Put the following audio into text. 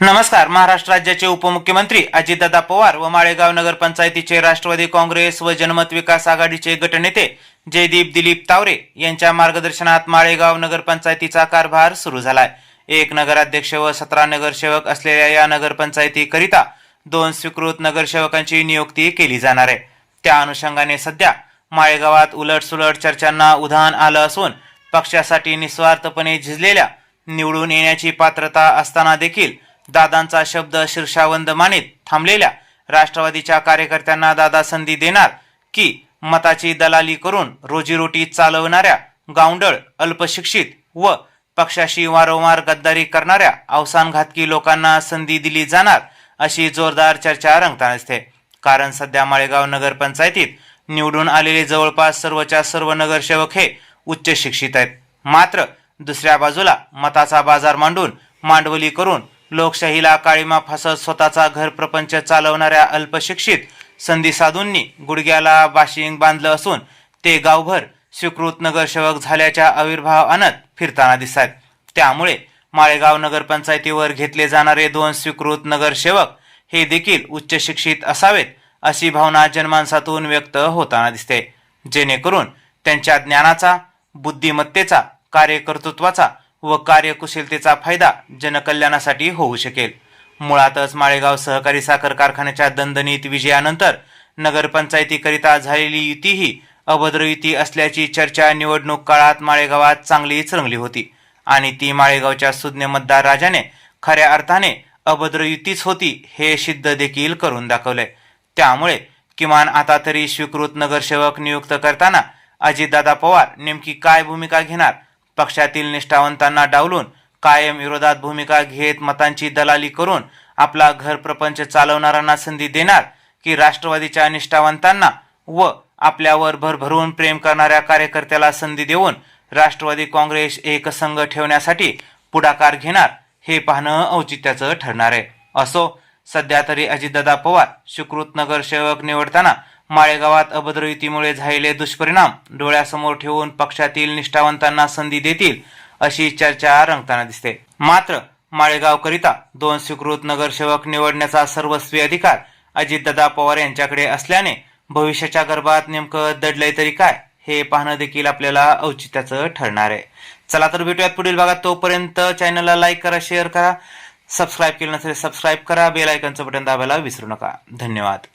नमस्कार. महाराष्ट्र राज्याचे उपमुख्यमंत्री अजितदादा पवार व माळेगाव नगरपंचायतीचे राष्ट्रवादी काँग्रेस व जनमत विकास आघाडीचे गटनेते जयदीप दिलीप तावरे यांच्या मार्गदर्शनात माळेगाव नगरपंचायतीचा कारभार सुरू झालाय. 1 नगराध्यक्ष व 17 नगरसेवक असलेल्या या नगरपंचायतीकरिता 2 स्वीकृत नगरसेवकांची नियुक्ती केली जाणार आहे. त्या अनुषंगाने सध्या माळेगावात उलटसुलट चर्चांना उधाण आलं असून पक्षासाठी निस्वार्थपणे झिजलेल्या, निवडून येण्याची पात्रता असताना देखील दादांचा शब्द शीर्षावंद मानित थांबलेल्या राष्ट्रवादीच्या कार्यकर्त्यांना दादा संधी देणार की मताची दलाली करून रोजीरोटी चालवणाऱ्या गावंढळ, अल्पशिक्षित व पक्षाशी वारंवार गद्दारी करणाऱ्या अवसानघातकी लोकांना संधी दिली जाणार, अशी जोरदार चर्चा रंगताना दिसते. कारण सध्या माळेगाव नगरपंचायतीत निवडून आलेले जवळपास सर्वच्या सर्व नगरसेवक हे उच्च शिक्षित आहेत. मात्र दुसऱ्या बाजूला मताचा बाजार मांडून मांडवली करून लोकशाहीला काळीमा फासत स्वतःचा घर प्रपंच चालवणाऱ्या अल्पशिक्षित संधी साधूंनी गुडघ्याला बाशिंग बांधलं असून ते गावभर स्वीकृत नगरसेवक झाल्याच्या आविर्भाव आणत फिरताना दिसतात. त्यामुळे माळेगाव नगरपंचायतीवर घेतले जाणारे 2 स्वीकृत नगरसेवक हे देखील उच्च शिक्षित असावेत, अशी भावना जनमानसातून व्यक्त होताना दिसते. जेणेकरून त्यांच्या ज्ञानाचा, बुद्धिमत्तेचा, कार्यकर्तृत्वाचा व कार्यकुशलतेचा फायदा जनकल्याणासाठी होऊ शकेल. मुळातच माळेगाव सहकारी साखर कारखान्याच्या दणदणीत विजयानंतर नगरपंचायतीकरिता झालेली युती ही अभद्र युती असल्याची चर्चा निवडणूक काळात माळेगावात चांगलीच रंगली होती आणि ती माळेगावच्या सुज्ञ मतदार राजाने खऱ्या अर्थाने अभद्र युतीच होती हे सिद्ध देखील करून दाखवलंय. त्यामुळे किमान आता तरी स्वीकृत नगरसेवक नियुक्त करताना अजितदादा पवार नेमकी काय भूमिका घेणार? पक्षातील निष्ठावंतांना डावलून कायम विरोधात भूमिका घेत मतांची दलाली करून आपला घर प्रपंच चालवणाऱ्यांना संधी देणार की राष्ट्रवादीच्या निष्ठावंतांना व आपल्यावर भरभरून प्रेम करणाऱ्या कार्यकर्त्याला संधी देऊन राष्ट्रवादी काँग्रेस एकसंघ ठेवण्यासाठी पुढाकार घेणार, हे पाहणं औचित्याचं ठरणार आहे. असो, सध्या तरी अजितदादा पवार स्वीकृत नगरसेवक निवडताना माळेगावात अभद्र युतीमुळे झालेले दुष्परिणाम डोळ्यासमोर ठेवून पक्षातील निष्ठावंतांना संधी देतील, अशी चर्चा रंगताना दिसते. मात्र माळेगावकरिता 2 स्वीकृत नगरसेवक निवडण्याचा सर्वस्वी अधिकार अजितदादा पवार यांच्याकडे असल्याने भविष्याच्या गर्भात नेमकं दडलंय तरी काय, हे पाहणं देखील आपल्याला औचित्याचं ठरणार आहे. चला तर भेटूयात पुढील भागात. तोपर्यंत चॅनलला लाईक करा, शेअर करा, सबस्क्राईब केलं नसेल सबस्क्राईब करा, बेल आयकॉनचं बटन दाबायला विसरू नका. धन्यवाद.